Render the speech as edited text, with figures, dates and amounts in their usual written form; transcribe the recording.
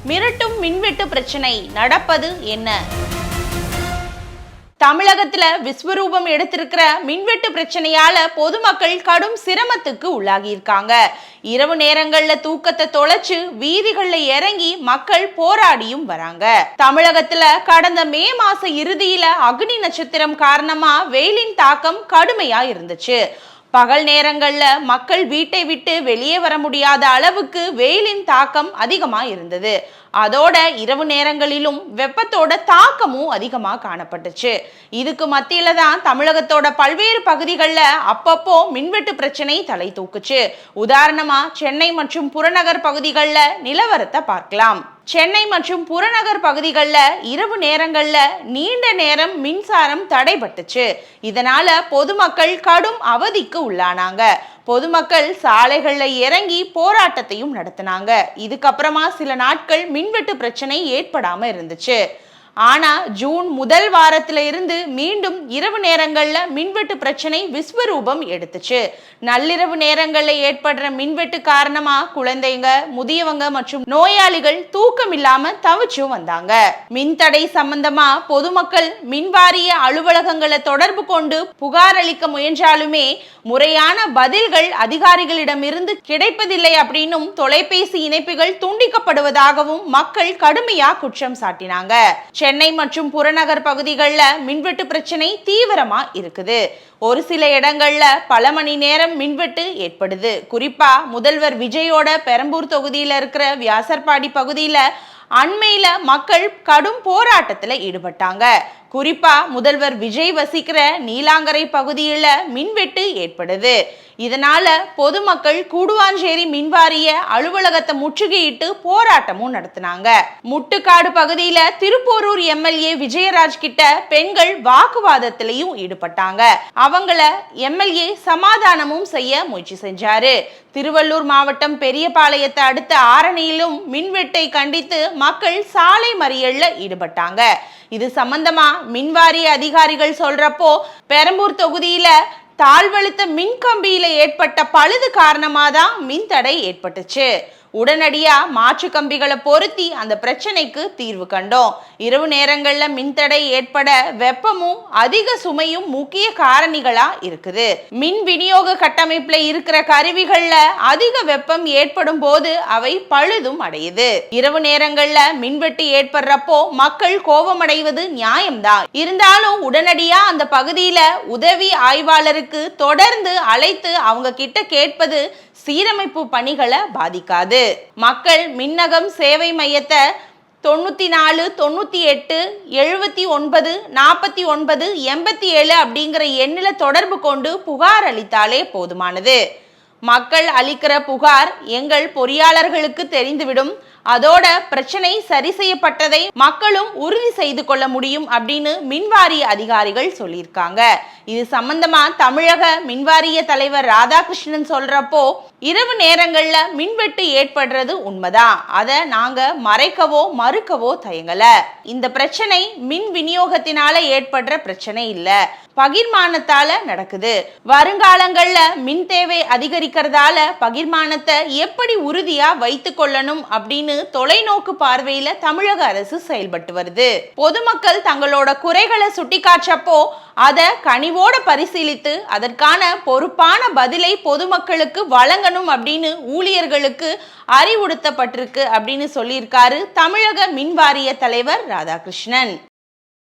மிரட்டும் மின்வெட்டு பிரச்சனை, நடப்பது என்ன? தமிழகத்துல விஸ்வரூபம் எடுத்திருக்கிற மின்வெட்டு பிரச்சனையால பொதுமக்கள் கடும் சிரமத்துக்கு உள்ளாகி இருக்காங்க. இரவு நேரங்கள்ல தூக்கத்தை தொலைச்சு வீதிகள்ல இறங்கி மக்கள் போராடியும் வராங்க. தமிழகத்துல கடந்த மே மாச இறுதியில அக்னி நட்சத்திரம் காரணமா வெயிலின் தாக்கம் கடுமையா இருந்துச்சு. பகல் நேரங்கள்ல மக்கள் வீட்டை விட்டு வெளியே வர முடியாத அளவுக்கு வெயிலின் தாக்கம் அதிகமா இருந்தது. அதோட இரவு நேரங்களிலும் வெப்பத்தோட தாக்கமும் அதிகமா காணப்பட்டுச்சு. இதுக்கு மத்தியில தான் தமிழகத்தோட பல்வேறு பகுதிகளில் அப்பப்போ மின்வெட்டு பிரச்சனை தலை தூக்குச்சு. உதாரணமா சென்னை மற்றும் புறநகர் பகுதிகளில் நிலவரத்தை பார்க்கலாம். சென்னை மற்றும் புறநகர் பகுதிகளில் இரவு நேரங்கள்ல நீண்ட நேரம் மின்சாரம் தடைபட்டுச்சு. இதனால பொதுமக்கள் கடும் அவதிக்கு உள்ளானாங்க. பொதுமக்கள் சாலைகள்ல இறங்கி போராட்டத்தையும் நடத்தினாங்க. இதுக்கப்புறமா சில நாட்கள் மின்வெட்டு பிரச்சனை ஏற்படாம இருந்துச்சு. ஆனா ஜூன் முதல் வாரத்துல இருந்து மீண்டும் இரவு நேரங்கள்ல மின்வெட்டு பிரச்சனை விஸ்வரூபம் எடுத்துச்சு. நள்ளிரவு நேரங்கள்ல ஏற்படுற மின்வெட்டு காரணமா குழந்தைங்க, முதியவங்க மற்றும் நோயாளிகள் தூக்கம் இல்லாம தவிச்சும் வந்தாங்க. மின்தடை சம்பந்தமா பொதுமக்கள் மின்வாரிய அலுவலகங்களை தொடர்பு கொண்டு புகார் அளிக்க முயன்றாலுமே முறையான பதில்கள் அதிகாரிகளிடமிருந்து கிடைப்பதில்லை அப்படின்னும் தொலைபேசி இணைப்புகள் துண்டிக்கப்படுவதாகவும் மக்கள் கடுமையா குற்றம் சாட்டினாங்க. சென்னை மற்றும் புறநகர் பகுதிகளில் மின்வெட்டு பிரச்சனை தீவிரமா இருக்குது. ஒரு சில இடங்கள்ல பல மணி நேரம் மின்வெட்டு ஏற்படுது. குறிப்பா முதல்வர் விஜயோட பெரம்பூர் தொகுதியில இருக்கிற வியாசர்பாடி பகுதியில அண்மையில மக்கள் கடும் போராட்டத்துல ஈடுபட்டாங்க. குறிப்பா முதல்வர் விஜய் வசிக்கிற நீலாங்கரை பகுதியில மின்வெட்டு ஏற்படுது. இதனால பொதுமக்கள் கூடுவாஞ்சேரி மின்வாரிய அலுவலகத்தை முற்றுகையிட்டு போராட்டமும் நடத்தினாங்க. முட்டுக்காடு பகுதியில திருப்போரூர் எம்எல்ஏ விஜயராஜ் கிட்ட பெண்கள் வாக்குவாதத்திலையும் ஈடுபட்டாங்க. அவங்கள எம்எல்ஏ சமாதானமும் செய்ய முயற்சி செஞ்சாரு. திருவள்ளூர் மாவட்டம் பெரியபாளையத்தை அடுத்த ஆரணியிலும் மின்வெட்டை கண்டித்து மக்கள் சாலை மறியல்ல ஈடுபட்டாங்க. இது சம்பந்தமா மின்வாரிய அதிகாரிகள் சொல்றப்போ பெரம்பூர் தொகுதியில தாழ்வழுத்த மின்கம்பியில ஏற்பட்ட பழுது காரணமா தான் மின்தடை ஏற்பட்டுச்சு. உடனடியா மாற்று கம்பிகளை பொருத்தி அந்த பிரச்சனைக்கு தீர்வு கண்டோம். இரவு நேரங்கள்ல மின்தடை ஏற்பட வெப்பமும் அதிக சுமையும் முக்கிய காரணிகளா இருக்குது. மின் விநியோக கட்டமைப்புல இருக்கிற கருவிகள்ல அதிக வெப்பம் ஏற்படும் போது அவை பழுதும் அடையுது. இரவு நேரங்கள்ல மின்வெட்டு ஏற்படுறப்போ மக்கள் கோபமடைவது நியாயம்தான். இருந்தாலும் உடனடியா அந்த பகுதியில உதவி ஆய்வாளருக்கு தொடர்ந்து அழைத்து அவங்க கிட்ட கேட்பது சீரமைப்பு பணிகளை பாதிக்காது. மக்கள் மின்னகம் சேவை மையத்தை 94 98 79 49 87 அப்படிங்கிற எண்ணில் தொடர்பு கொண்டு புகார் அளித்தாலே போதுமானது. மக்கள் அளிக்கிற புகார் எங்கள் பொறியாளர்களுக்கு தெரிந்துவிடும். அதோட பிரச்சனை சரி செய்யப்பட்டதை மக்களும் உறுதி செய்து கொள்ள முடியும் அப்படின்னு மின்வாரிய அதிகாரிகள் சொல்லியிருக்காங்க. இது சம்பந்தமா தமிழக மின்வாரிய தலைவர் ராதாகிருஷ்ணன் சொல்றப்போ, இரவு நேரங்கள்ல மின்வெட்டு ஏற்படுறது உண்மைதான். அதை நாங்க மறைக்கவோ மறுக்கவோ தயங்கல. இந்த பிரச்சனை மின் விநியோகத்தினால ஏற்படுற பிரச்சனை இல்ல, பகிர்மானத்தால நடக்குது. வருங்காலங்கள்ல மின் தேவை அதிகரிக்கிறதால பகிர்மானத்தை எப்படி உறுதியா வைத்துக் கொள்ளணும் அப்படின்னு தொலைநோக்கு பார்வையில தமிழக அரசு செயல்பட்டு வருது. பொதுமக்கள் தங்களோட குறைகளை சுட்டிக்காற்றப்போ அதை கனிவோட பரிசீலித்து அதற்கான பொறுப்பான பதிலை பொதுமக்களுக்கு வழங்கணும் அப்படின்னு ஊழியர்களுக்கு அறிவுறுத்தப்பட்டிருக்கு அப்படின்னு சொல்லியிருக்காரு தமிழக மின்வாரிய தலைவர் ராதாகிருஷ்ணன்.